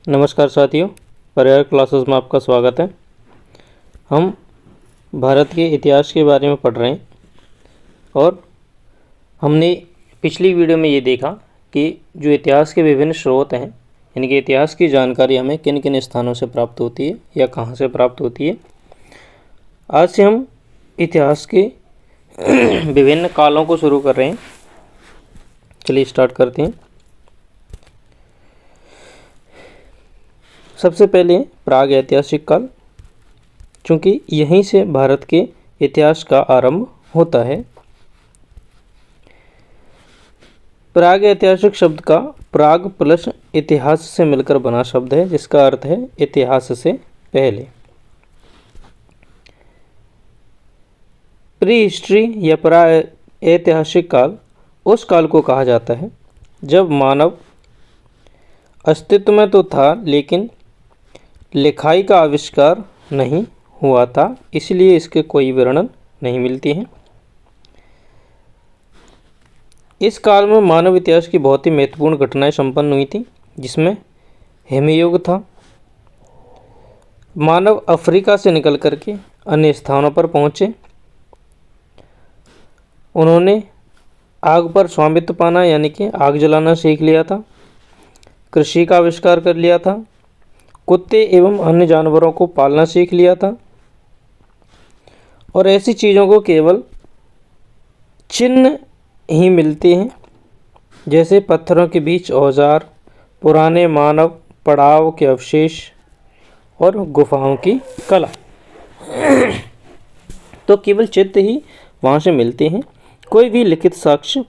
नमस्कार साथियों, पर्यावरण क्लासेस में आपका स्वागत है। हम भारत के इतिहास के बारे में पढ़ रहे हैं और हमने पिछली वीडियो में ये देखा कि जो इतिहास के विभिन्न स्रोत हैं, यानी कि इतिहास की जानकारी हमें किन किन स्थानों से प्राप्त होती है या कहाँ से प्राप्त होती है। आज से हम इतिहास के विभिन्न कालों को शुरू कर रहे हैं। चलिए स्टार्ट करते हैं। सबसे पहले प्राग ऐतिहासिक काल, चूँकि यहीं से भारत के इतिहास का आरंभ होता है। प्राग ऐतिहासिक शब्द का प्राग प्लस इतिहास से मिलकर बना शब्द है, जिसका अर्थ है इतिहास से पहले। प्री हिस्ट्री या प्रागैतिहासिक काल उस काल को कहा जाता है जब मानव अस्तित्व में तो था, लेकिन लिखाई का आविष्कार नहीं हुआ था, इसलिए इसके कोई वर्णन नहीं मिलती हैं। इस काल में मानव इतिहास की बहुत ही महत्वपूर्ण घटनाएं संपन्न हुई थी, जिसमें हिमयुग था। मानव अफ्रीका से निकल करके अन्य स्थानों पर पहुँचे। उन्होंने आग पर स्वामित्व पाना, यानी कि आग जलाना सीख लिया था। कृषि का आविष्कार कर लिया था। कुत्ते एवं अन्य जानवरों को पालना सीख लिया था और ऐसी चीज़ों को केवल चिन्ह ही मिलते हैं, जैसे पत्थरों के बीच औजार, पुराने मानव पड़ाव के अवशेष और गुफाओं की कला। तो केवल चित्र ही वहाँ से मिलते हैं, कोई भी लिखित साक्ष्य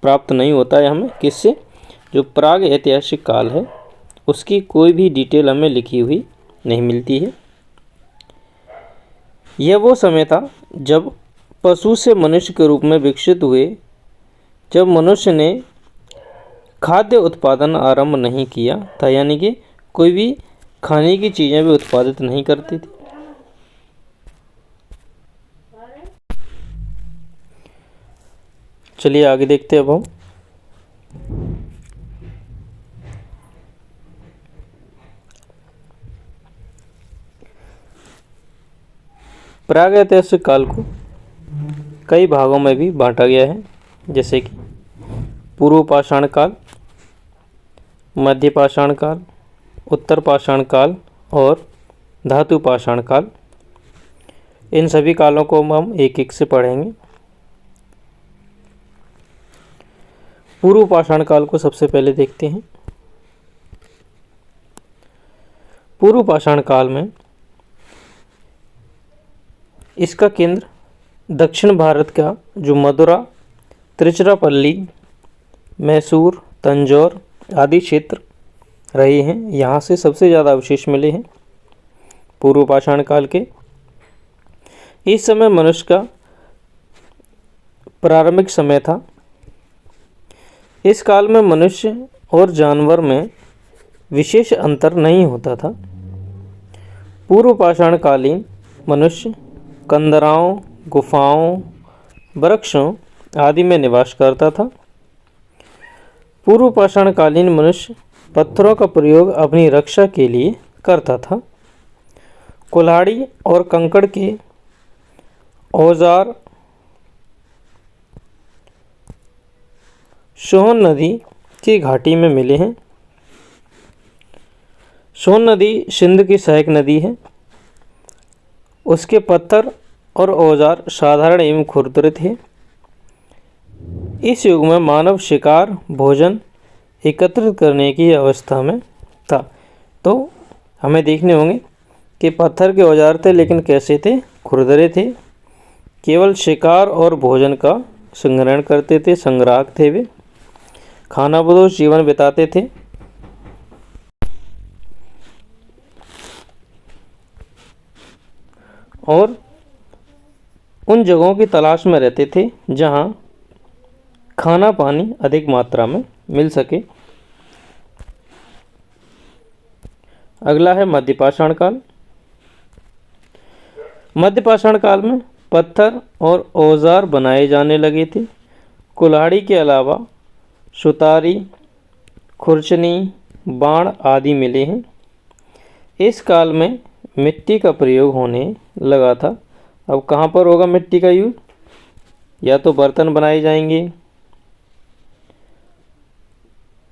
प्राप्त नहीं होता है हमें। किससे? जो प्राग ऐतिहासिक काल है उसकी कोई भी डिटेल हमें लिखी हुई नहीं मिलती है। यह वो समय था जब पशु से मनुष्य के रूप में विकसित हुए, जब मनुष्य ने खाद्य उत्पादन आरंभ नहीं किया था, यानी कि कोई भी खाने की चीज़ें भी उत्पादित नहीं करती थी। चलिए आगे देखते हैं अब हम। प्रागैतिहासिक काल को कई भागों में भी बांटा गया है, जैसे कि पूर्व पाषाण काल, मध्य पाषाण काल, उत्तर पाषाण काल और धातु पाषाण काल। इन सभी कालों को हम एक एक से पढ़ेंगे। पूर्व पाषाण काल को सबसे पहले देखते हैं। पूर्व पाषाण काल में इसका केंद्र दक्षिण भारत का जो मदुरा, तिरुचिरापल्ली, मैसूर, तंजौर आदि क्षेत्र रहे हैं, यहाँ से सबसे ज़्यादा अवशेष मिले हैं पूर्व पाषाण काल के। इस समय मनुष्य का प्रारंभिक समय था। इस काल में मनुष्य और जानवर में विशेष अंतर नहीं होता था। पूर्व पाषाण कालीन मनुष्य कंदराओं, गुफाओं, वृक्षों आदि में निवास करता था। पूर्व पाषाण कालीन मनुष्य पत्थरों का प्रयोग अपनी रक्षा के लिए करता था। कुल्हाड़ी और कंकड़ के औजार सोन नदी की घाटी में मिले हैं। सोन नदी सिंध की सहायक नदी है। उसके पत्थर और औजार साधारण एवं खुरदरे थे। इस युग में मानव शिकार, भोजन एकत्रित करने की अवस्था में था। तो हमें देखने होंगे कि पत्थर के औजार थे, लेकिन कैसे थे? खुरदरे थे। केवल शिकार और भोजन का संग्रहण करते थे, संग्राहक थे वे। खानाबदोश जीवन बिताते थे। और उन जगहों की तलाश में रहते थे जहां खाना पानी अधिक मात्रा में मिल सके। अगला है मध्य पाषाण काल। मध्य पाषाण काल में पत्थर और औजार बनाए जाने लगे थे। कुल्हाड़ी के अलावा सुतारी, खुरचनी, बाण आदि मिले हैं। इस काल में मिट्टी का प्रयोग होने लगा था। अब कहाँ पर होगा मिट्टी का यूज? या तो बर्तन बनाए जाएंगे,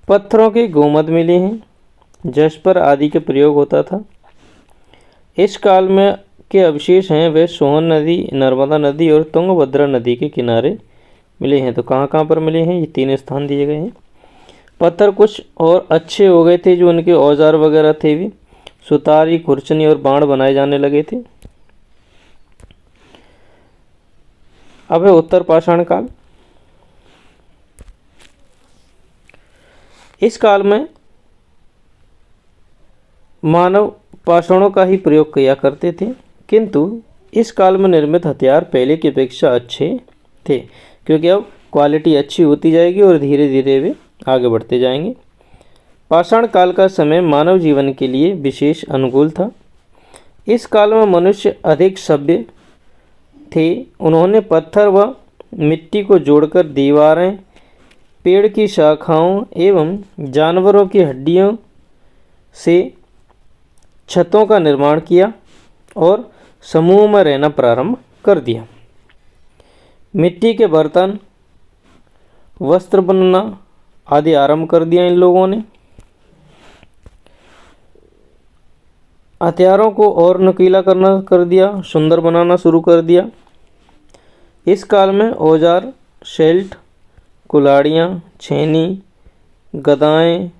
पत्थरों के गोमद मिले हैं, जस्पर आदि के प्रयोग होता था। इस काल में के अवशेष हैं वे सोहन नदी, नर्मदा नदी और तुंगभद्रा नदी के किनारे मिले हैं। तो कहाँ कहाँ पर मिले हैं? ये 3 स्थान दिए गए हैं। पत्थर कुछ और अच्छे हो गए थे, जो उनके औजार वगैरह थे भी सुतारी, खुरचनी और बाण बनाए जाने लगे थे। अब है उत्तर पाषाण काल। इस काल में मानव पाषाणों का ही प्रयोग किया करते थे, किंतु इस काल में निर्मित हथियार पहले की अपेक्षा अच्छे थे, क्योंकि अब क्वालिटी अच्छी होती जाएगी और धीरे धीरे वे आगे बढ़ते जाएंगे। पाषाण काल का समय मानव जीवन के लिए विशेष अनुकूल था। इस काल में मनुष्य अधिक सभ्य थे। उन्होंने पत्थर व मिट्टी को जोड़कर दीवारें, पेड़ की शाखाओं एवं जानवरों की हड्डियों से छतों का निर्माण किया और समूह में रहना प्रारंभ कर दिया। मिट्टी के बर्तन, वस्त्र बनना आदि आरंभ कर दिया इन लोगों ने। हथियारों को और नुकीला करना कर दिया, सुंदर बनाना शुरू कर दिया। इस काल में औजार, शेल्ट, कुल्हाड़ियाँ, छेनी, गदाएं,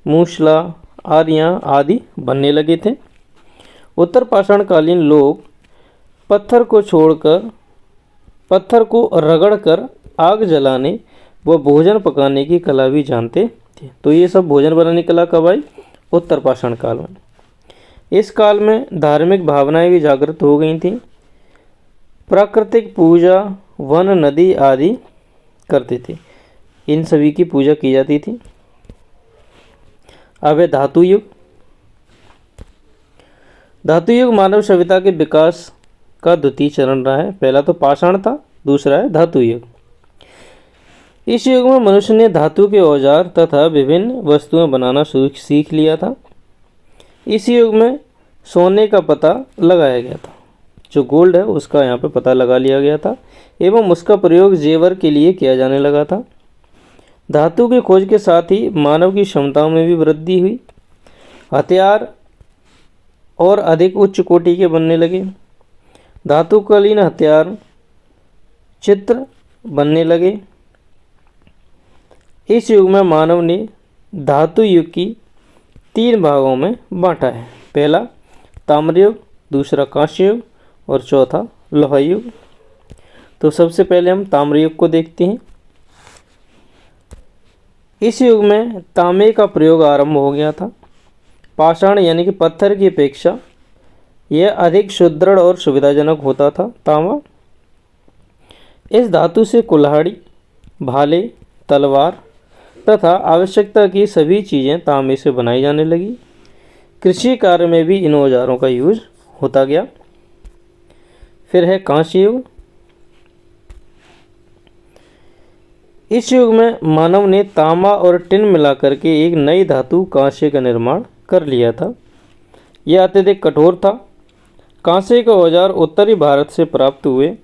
मूसला, आरियाँ आदि बनने लगे थे। उत्तर पाषाणकालीन लोग पत्थर को रगड़कर आग जलाने व भोजन पकाने की कला भी जानते थे। तो ये सब भोजन बनाने की कला कब आई? उत्तर पाषाण काल में। इस काल में धार्मिक भावनाएं भी जागृत हो गई थीं। प्राकृतिक पूजा, वन, नदी आदि करते थे। इन सभी की पूजा की जाती थी। अब है धातु युग। धातु युग मानव सभ्यता के विकास का द्वितीय चरण रहा है। पहला तो पाषाण था, दूसरा है धातु युग। इस युग में मनुष्य ने धातु के औजार तथा विभिन्न वस्तुएं बनाना सीख लिया था। इस युग में सोने का पता लगाया गया था। जो गोल्ड है उसका यहाँ पे पता लगा लिया गया था एवं उसका प्रयोग जेवर के लिए किया जाने लगा था। धातु की खोज के साथ ही मानव की क्षमताओं में भी वृद्धि हुई। हथियार और अधिक उच्च कोटि के बनने लगे। धातुकालीन हथियार, चित्र बनने लगे। इस युग में मानव ने धातु युग की 3 भागों में बांटा है। पहला ताम्र युग, दूसरा कांस्य युग और चौथा लोहा युग। तो सबसे पहले हम ताम्र युग को देखते हैं। इस युग में तांबे का प्रयोग आरंभ हो गया था। पाषाण यानी कि पत्थर की अपेक्षा यह अधिक सुदृढ़ और सुविधाजनक होता था। तांबा, इस धातु से कुल्हाड़ी, भाले, तलवार तथा आवश्यकता की सभी चीज़ें तांबे से बनाई जाने लगी। कृषि कार्य में भी इन औजारों का यूज होता गया। फिर है कांस्य युग। इस युग में मानव ने तांबा और टिन मिलाकर के एक नई धातु कांस्य का निर्माण कर लिया था। यह अत्यधिक कठोर था। कांस्य के औजार उत्तरी भारत से प्राप्त हुए।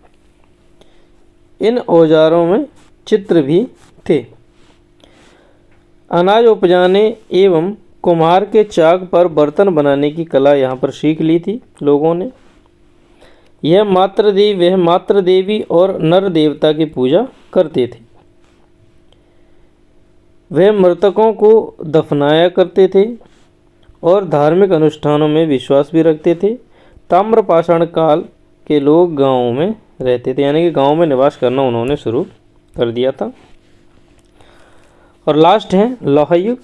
इन औजारों में चित्र भी थे। अनाज उपजाने एवं कुम्हार के चाक पर बर्तन बनाने की कला यहाँ पर सीख ली थी लोगों ने। वह मातृ देवी और नर देवता की पूजा करते थे। वे मृतकों को दफनाया करते थे और धार्मिक अनुष्ठानों में विश्वास भी रखते थे। ताम्र पाषाण काल के लोग गांवों में रहते थे, यानी कि गांव में निवास करना उन्होंने शुरू कर दिया था। और लास्ट है लोहा युग।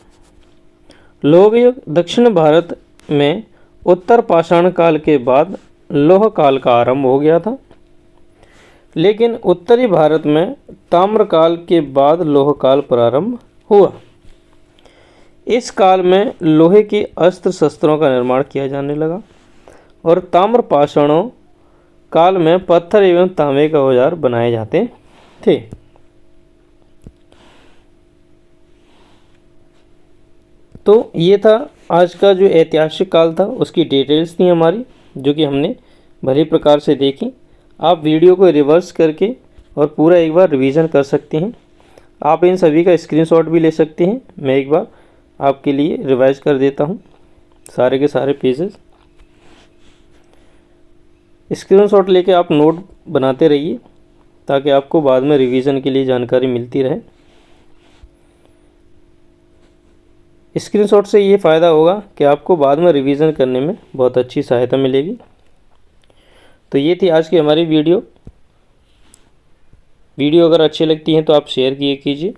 लोह युग दक्षिण भारत में उत्तर पाषाण काल के बाद लोह काल का आरंभ हो गया था, लेकिन उत्तरी भारत में ताम्र काल के बाद लोह काल प्रारंभ हुआ। इस काल में लोहे के अस्त्र शस्त्रों का निर्माण किया जाने लगा और ताम्र पाषाणों काल में पत्थर एवं तांबे का औजार बनाए जाते थे। तो ये था आज का जो ऐतिहासिक काल था उसकी डिटेल्स थी हमारी, जो कि हमने भली प्रकार से देखी। आप वीडियो को रिवर्स करके और पूरा एक बार रिवीजन कर सकते हैं। आप इन सभी का स्क्रीनशॉट भी ले सकते हैं। मैं एक बार आपके लिए रिवाइज कर देता हूं सारे के सारे पेजेस। स्क्रीनशॉट लेके आप नोट बनाते रहिए ताकि आपको बाद में रिवीजन के लिए जानकारी मिलती रहे। स्क्रीनशॉट से ये फ़ायदा होगा कि आपको बाद में रिवीजन करने में बहुत अच्छी सहायता मिलेगी। तो ये थी आज की हमारी वीडियो अगर अच्छी लगती है तो आप शेयर किया कीजिए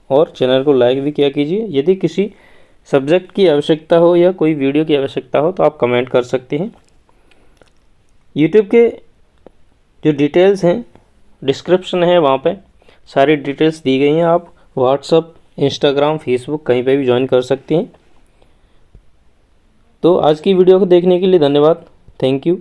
और चैनल को लाइक भी किया कीजिए। यदि किसी सब्जेक्ट की आवश्यकता हो या कोई वीडियो की आवश्यकता हो तो आप कमेंट कर सकते हैं। यूट्यूब के जो डिटेल्स हैं डिस्क्रिप्शन है, वहाँ पे सारी डिटेल्स दी गई हैं। आप व्हाट्सअप, इंस्टाग्राम, फेसबुक कहीं पे भी ज्वाइन कर सकते हैं। तो आज की वीडियो को देखने के लिए धन्यवाद। Thank you.